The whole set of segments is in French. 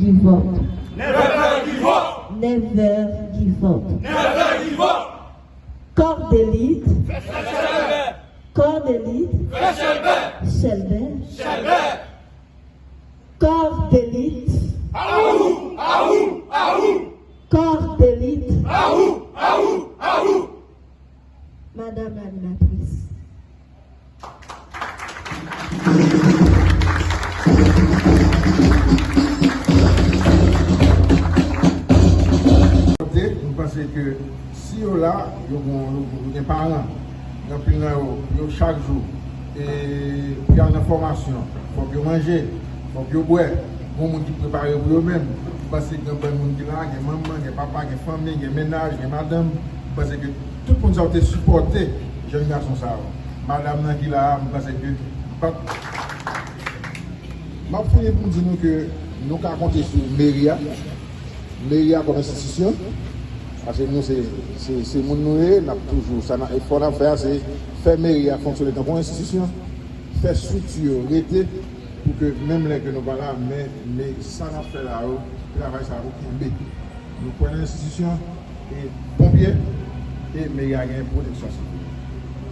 give up. Never give up. Never give up. Never give up. Corps d'élite. Corps d'élite. Shelbert. Corps d'élite. Aou, aou, aou. Corps d'élite. Aou, aou, aou. Madame l'animatrice. Nous pensons que si on là, il y a parents, chaque jour, et il y a une formation, il faut qu'ils mangent, il faut qu'ils boivent, il faut qu'ils préparent pour eux-mêmes. Parce qu'il y a des gens qui là, il y a maman, il y a papa, il y a famille, il y a ménage, il y a madame. Parce que tout le monde a été supporté, jeune garçon ça. Madame qui là, parce que. Je vais vous dire que nous avons compté sur Méria. Méria comme institution. Parce que nous, c'est mon nous, toujours. Il faut faire, c'est faire Méria fonctionner comme institution, faire structure, arrêter, pour que même les que nous pas là, mais ça n'a fait là, le travail ça va. Nous prenons l'institution et pompiers et Méria a une protection.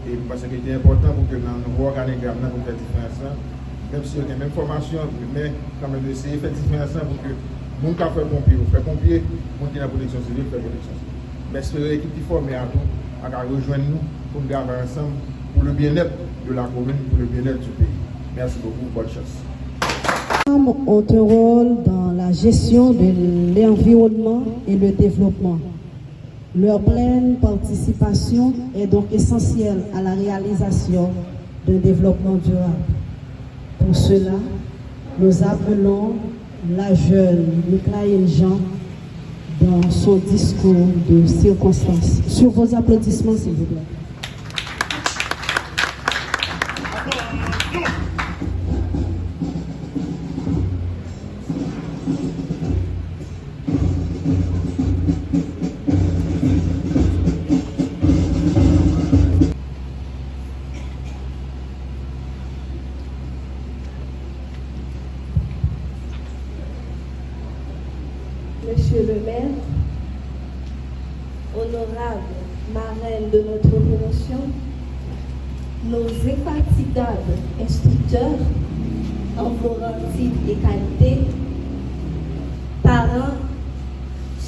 Et parce que c'est important pour que dans nos organigrammes, nous faisons différence. Même si on a la même formation, mais quand même essayer de faire différence pour que mon cas fait pompier, fait pompier, mon qui a la protection civile, fait protection civile. Mais espérer l'équipe qui forme à tout, à rejoindre nous pour nous garder ensemble pour le bien-être de la commune, pour le bien-être du pays. Merci beaucoup, bonne chance. Les femmes ont un rôle dans la gestion de l'environnement et le développement. Leur pleine participation est donc essentielle à la réalisation d'un développement durable. Pour cela, nous appelons la jeune Michaël Jean dans son discours de circonstance. Sur vos applaudissements, s'il vous plaît. Monsieur le maire, honorable marraine de notre promotion, nos infatigables instructeurs en vos titres et qualités, parents,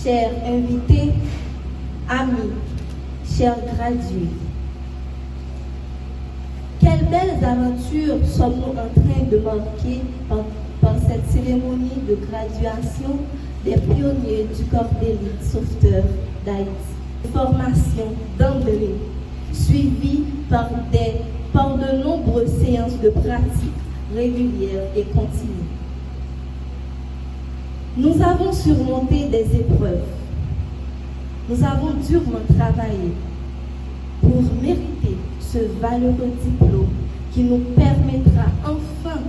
chers invités, amis, chers gradués. Quelles belles aventures sommes-nous en train de marquer par cette cérémonie de graduation des pionniers du corps d'élite sauveteur d'Haïti. Formation d'emblée, suivie par de nombreuses séances de pratique régulières et continues. Nous avons surmonté des épreuves. Nous avons durement travaillé pour mériter ce valeureux diplôme qui nous permettra enfin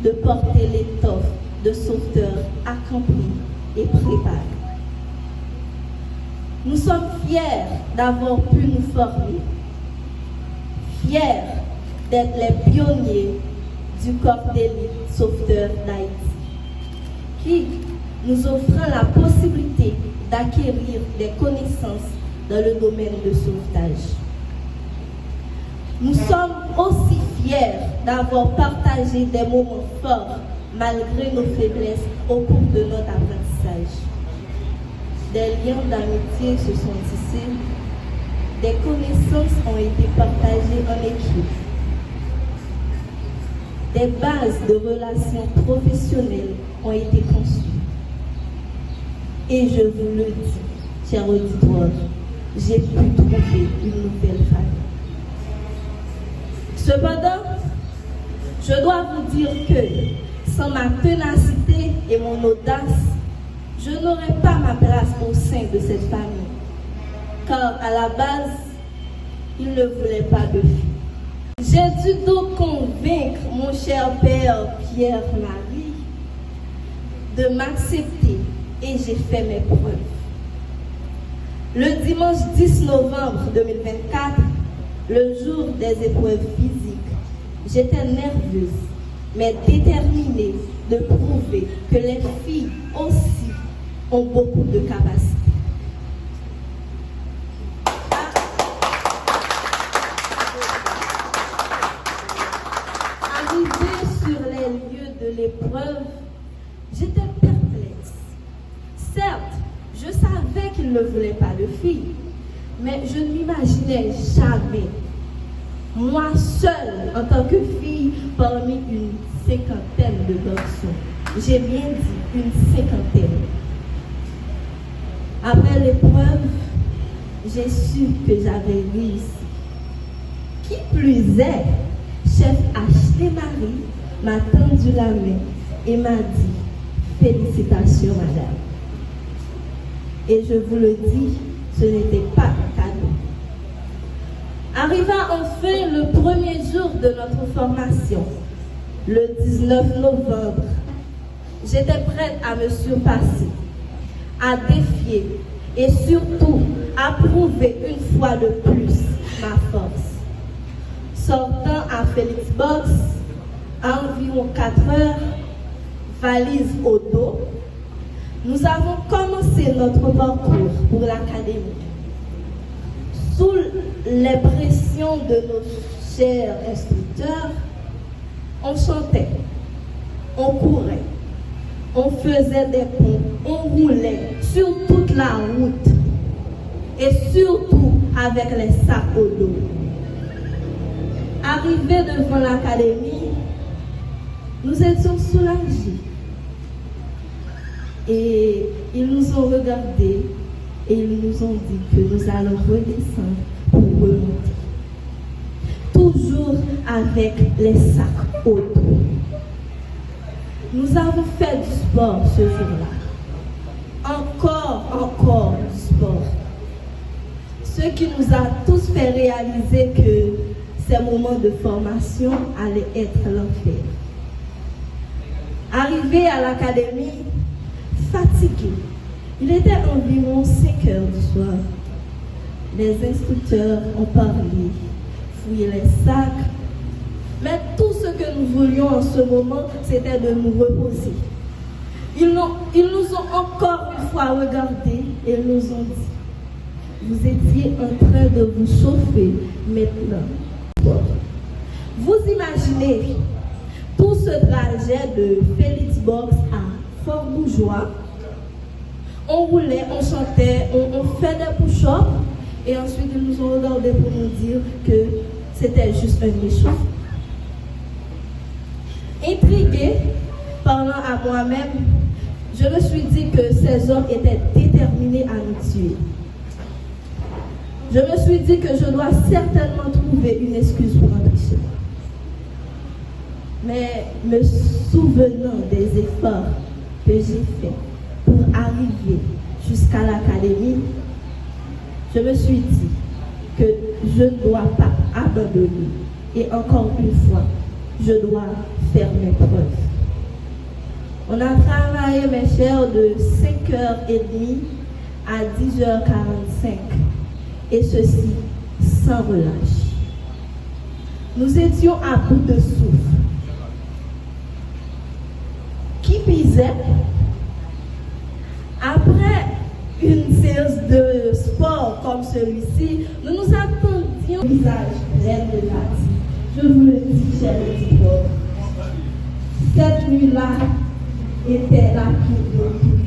de porter l'étoffe de sauveteurs accomplis et préparés. Nous sommes fiers d'avoir pu nous former, fiers d'être les pionniers du corps d'élite sauveteur d'Haïti, qui nous offrant la possibilité d'acquérir des connaissances dans le domaine de sauvetage. Nous sommes aussi fiers d'avoir partagé des moments forts malgré nos faiblesses au cours de notre apprentissage. Des liens d'amitié se sont tissés, des connaissances ont été partagées en équipe, des bases de relations professionnelles ont été conçues. Et je vous le dis, chers auditeurs, j'ai pu trouver une nouvelle famille. Cependant, je dois vous dire que sans ma ténacité et mon audace, je n'aurais pas ma place au sein de cette famille. Car à la base, il ne voulait pas de fille. J'ai dû donc convaincre mon cher père Pierre-Marie de m'accepter et j'ai fait mes preuves. Le dimanche 10 novembre 2024, le jour des épreuves physiques, j'étais nerveuse, mais déterminée de prouver que les filles aussi ont beaucoup de capacités. Arrivé sur les lieux de l'épreuve, j'étais perplexe. Certes, je savais qu'il ne voulait pas de fille, mais je ne m'imaginais jamais, moi seule, en tant que fille, parmi une cinquantaine de garçons. J'ai bien dit une cinquantaine. Après l'épreuve, j'ai su que j'avais réussi. Qui plus est, chef Ashley Marie m'a tendu la main et m'a dit « Félicitations, madame ». Et je vous le dis, ce n'était pas un cadeau. Arriva enfin le premier jour de notre formation, le 19 novembre. J'étais prête à me surpasser, à défier et surtout à prouver une fois de plus ma force. Sortant à Felix Box, à environ 4 heures, valise au dos, nous avons commencé notre parcours pour l'académie. Sous les pressions de nos chers instructeurs, on chantait, on courait, on faisait des ponts, on roulait sur toute la route et surtout avec les sacs au dos. Arrivés devant l'académie, nous étions soulagés. Et ils nous ont regardés et ils nous ont dit que nous allons redescendre pour remonter. Toujours avec les sacs au dos. Nous avons fait du sport ce jour-là. Encore du sport. Ce qui nous a tous fait réaliser que ces moments de formation allaient être l'enfer. Arrivé à l'académie, fatigué, il était environ 5 heures du soir. Les instructeurs ont parlé, fouillé les sacs, mais tout ce que nous voulions en ce moment, c'était de nous reposer. Ils nous ont encore une fois regardés et nous ont dit, vous étiez en train de vous chauffer maintenant. Vous imaginez tout ce trajet de Felix Box à Fort Bourgeois. On roulait, on chantait, on fait des push-ups et ensuite ils nous ont regardés pour nous dire que c'était juste un échauffement. Intriguée, parlant à moi-même, je me suis dit que ces hommes étaient déterminés à nous tuer. Je me suis dit que je dois certainement trouver une excuse pour rentrer chez moi. Mais me souvenant des efforts que j'ai faits pour arriver jusqu'à l'académie, je me suis dit que je ne dois pas abandonner. Et encore une fois, je dois faire mes preuves. On a travaillé, mes chers, de 5h30 à 10h45. Et ceci sans relâche. Nous étions à bout de souffle. Qui pisait? Après une séance de sport comme celui-ci, nous nous attendions au visage plein de fatigue. Je vous le dis, chers auditeurs, cette nuit-là était la pire de tout.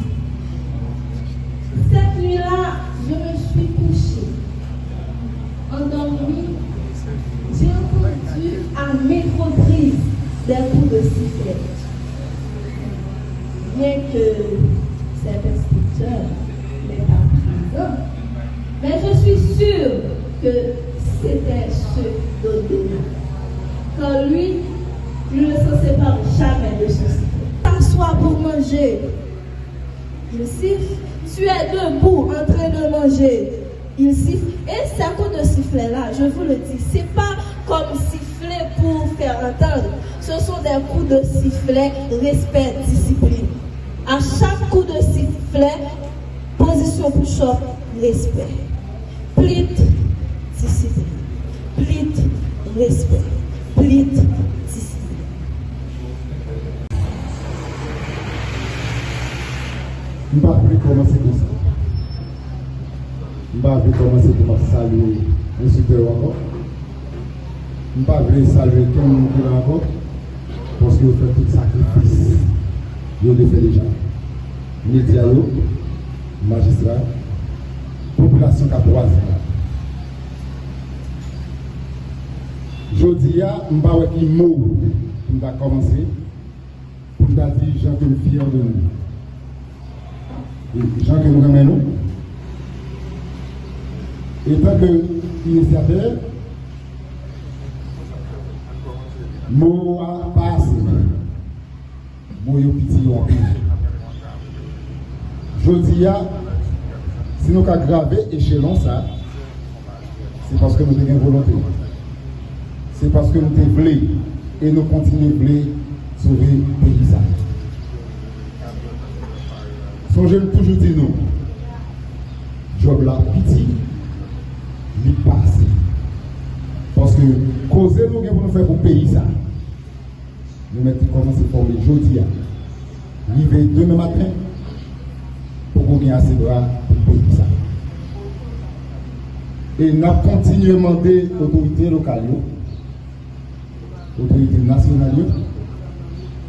Cette nuit-là, je me suis couchée. Endormie, j'ai entendu à maintes reprises des coups de sifflet. Bien que cet instructeur n'est pas présent, mais je suis sûre que c'était ce d'Odena. Car lui, il ne se sépare jamais de son sifflet. T'assois pour manger. Il siffle. Tu es debout en train de manger. Il siffle. Et ces coups de sifflet-là, je vous le dis, c'est pas comme siffler pour faire entendre. Ce sont des coups de sifflet, respect, discipline. À chaque coup de sifflet, position push-up, respect. Plit, discipline. Plit, respect. Plit, discipline. Je ne vais pas commencer comme ça. Je ne vais pas commencer par saluer l'instructeur encore. Je ne vais pas saluer tout le monde qui est là encore. Parce que vous faites tout sacrifice. Vous le faites déjà. Médias, magistrats, population capoise. Je dis à je ne vais pas dire mot pour commencer. Pour nous dire gens que nous sommes fiers de nous. Les gens que nous ramenons. Et tant que initiateur, mot à passer. Mot yo petit en plus. Je dis à si nous avons gravé échelon ça, c'est parce que nous avons une volonté. C'est parce que nous avons voulu et nous continuons de vouloir sauver le pays. Songez toujours dire nous, job la pitié, il passe. Parce que causer nous pour nous faire pour le pays ça. Nous mettons commencer à former jeudi, arriver demain matin pour qu'on ait assez de bras pour le pays ça. Et nous continuons à demander aux autorités locales, aux autorités nationales,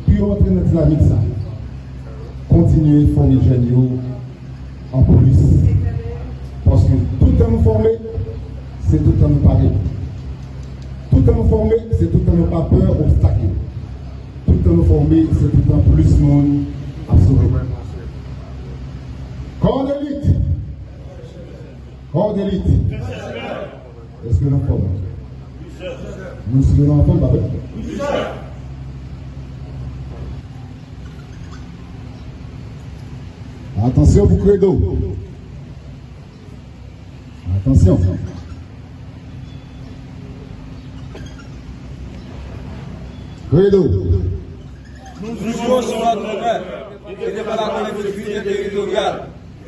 puis rentrer dans la dynamique ça. Continuer à former les jeunes en plus. Parce que tout le temps nous former, c'est tout le temps nous parler. Tout le temps nous former, c'est tout le temps nous pas peur, obstacle. Tout le temps nous former, c'est tout le temps plus de monde à sauver. Corps d'élite. Corps d'élite. Est-ce que nous formons? Nous sommes en forme, papa? Attention pour credo. Attention. Credo. Nous jouons sur notre honneur et devant la collectivité territoriale.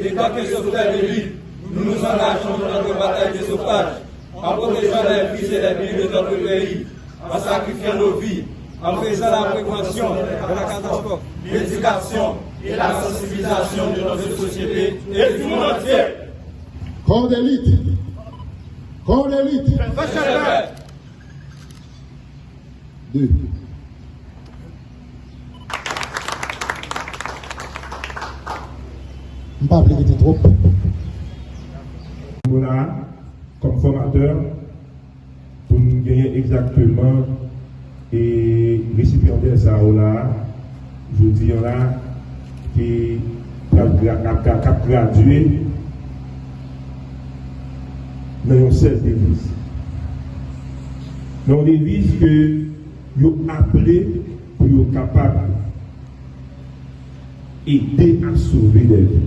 Et tant que sauveteur de l'île, nous nous engageons dans notre bataille de sauvetage en protégeant les vies et les biens de notre pays, en sacrifiant nos vies, en faisant la prévention de la catastrophe, l'éducation et la sensibilisation de notre société et du monde entier. Corps d'élite. Corps d'élite. 2. Je ne vais pas appeler trop. Voilà, comme formateur, pour nous gagner exactement et récipiendaire ça là, je dis là, qui a gradué dans une seule devise. Dans une devise que vous appelez pour être capable d'aider à sauver des vies.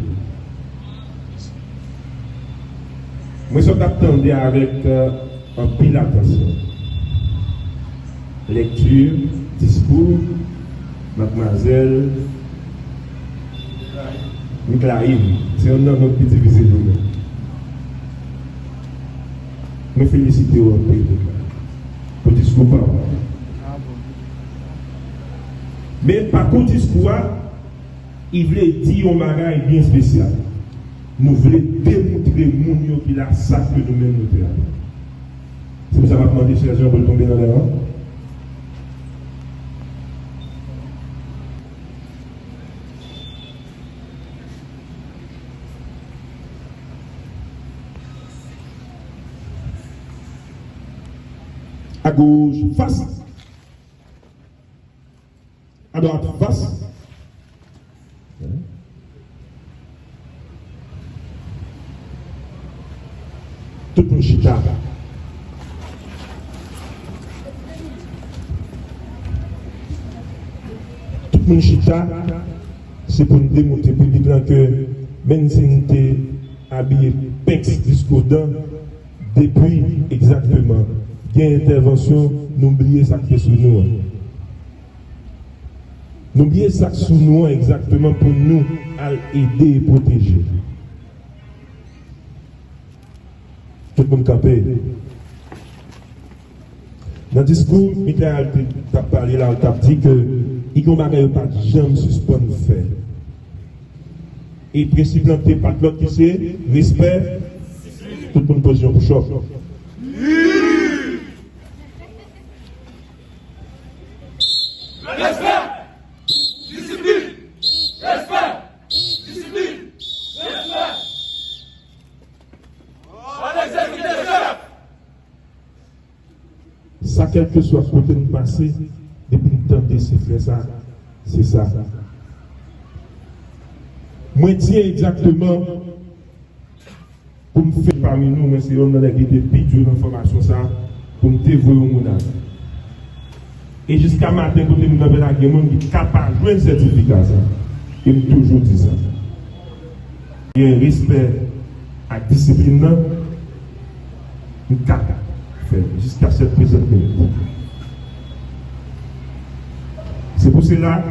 Moi, je m'attendais avec un pile attention. Lecture, discours, mademoiselle Miklaïm. C'est un nom qui est divisé nous. Je félicite au pays pour le discours. Mais par contre, le discours, il voulait dire un bagage bien spécial. Nous voulons démontrer mon qui a ça que nous-mêmes nous faisons. C'est pour ça que je vais demander, chers gens, pour tomber dans les rangs. À gauche, face. À droite, face. Tout le monde chita. Tout le monde chita, c'est pour nous démontrer publiquement que même si nous sommes habillés pince jusqu'au dents, depuis exactement, il y a une intervention, n'oubliez ça qui est sous nous. N'oubliez ça sous nous exactement pour nous aider et protéger. Tout le monde campé. Dans le discours, Michael a parlé là, il a dit que il n'y a pas de jamais suspendre faire. Et principe de pas de l'autre qui c'est respect, toute bonne position pour choc. Ça, quel que soit côté de passé, depuis le temps de c'est ça, c'est ça. Moi, tiens exactement pour me faire parmi nous, mais c'est on a été pitié d'information ça, pour me dévoiler au monde. Et jusqu'à matin, quand je me demande la guerre, je suis capable de jouer un certificat. Et je toujours dit ça. Il y a un respect à la discipline, je suis capable de faire jusqu'à cette présente minute. C'est pour cela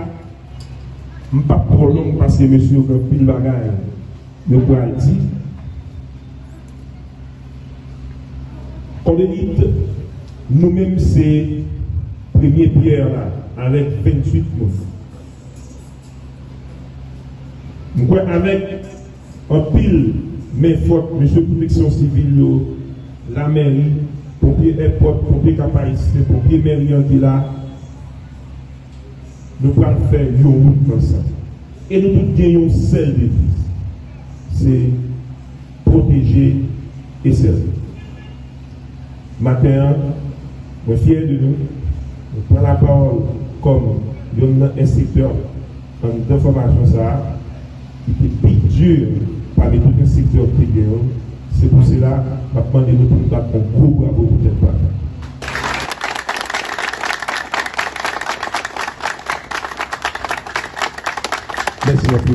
je ne suis pas pour long parce que monsieur a pile bagaille de quoi dire. On est nous-mêmes, c'est première pierre là, avec 28 mots. Nous croyons avec un pile, mais forte, monsieur protection civile, la mairie, pompier airport, pompier capacité, pompier mairie qui est là. Nous pouvons faire une route comme ça. Et nous tous gagnons une seule devise. C'est protéger et servir. Matin, je suis fier de nous. Nous prenons la parole comme un inspecteur d'information qui était plus dur parmi tous les secteurs qui gagnent. C'est pour cela que je demande de nous pour battre un gros bravo pour cette part. Merci beaucoup.